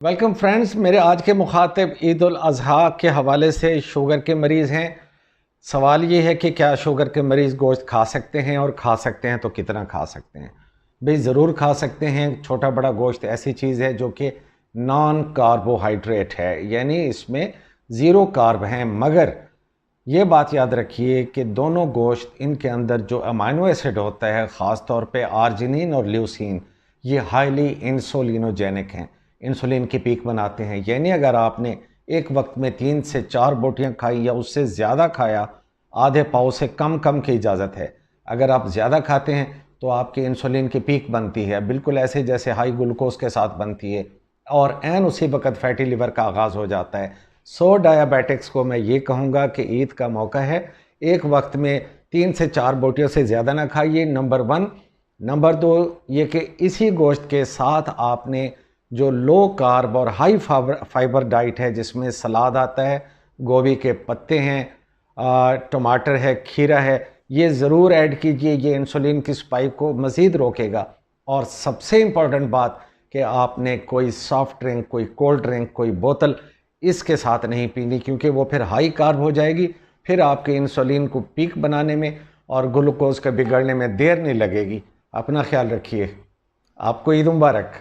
Welcome friends, मेरे आज के मुखातिब ईद उल अज़हा के हवाले से शुगर के मरीज़ हैं। सवाल ये है कि क्या शुगर के मरीज़ गोश्त खा सकते हैं, और खा सकते हैं तो कितना खा सकते हैं। भाई ज़रूर खा सकते हैं। छोटा बड़ा गोश्त ऐसी चीज़ है जो कि नॉन कार्बोहाइड्रेट है, यानी इसमें ज़ीरो कार्ब हैं। मगर ये बात याद रखिए कि दोनों गोश्त, इनके अंदर जो अमाइनो एसिड होता है, ख़ास तौर पे आर्जिनिन और ल्यूसीन, ये हाईली इंसुलिनोजेनिक हैं। इंसुलिन की पीक बनाते हैं। यानी अगर आपने एक वक्त में 3 से 4 बोटियां खाई या उससे ज़्यादा खाया, आधे पाव से कम की इजाज़त है। अगर आप ज़्यादा खाते हैं तो आपकी इंसुलिन की पीक बनती है, बिल्कुल ऐसे जैसे हाई ग्लूकोज के साथ बनती है, और एन उसी वक्त फैटी लिवर का आगाज़ हो जाता है। सो डायबिटिक्स को मैं ये कहूँगा कि ईद का मौका है, एक वक्त में 3 से 4 बोटियों से ज़्यादा ना खाइए, नंबर 1। नंबर 2 ये कि इसी गोश्त के साथ आपने जो लो कार्ब और हाई फाइबर डाइट है, जिसमें सलाद आता है, गोभी के पत्ते हैं, टमाटर है, खीरा है, ये ज़रूर ऐड कीजिए। ये इंसुलिन की स्पाइक को मज़ीद रोकेगा। और सबसे इम्पॉर्टेंट बात कि आपने कोई सॉफ्ट ड्रिंक, कोई कोल्ड ड्रिंक, कोई बोतल इसके साथ नहीं पीनी, क्योंकि वो फिर हाई कार्ब हो जाएगी। फिर आपके इंसुलिन को पीक बनाने में और ग्लूकोज के बिगड़ने में देर नहीं लगेगी। अपना ख्याल रखिए। आपको ईद मुबारक।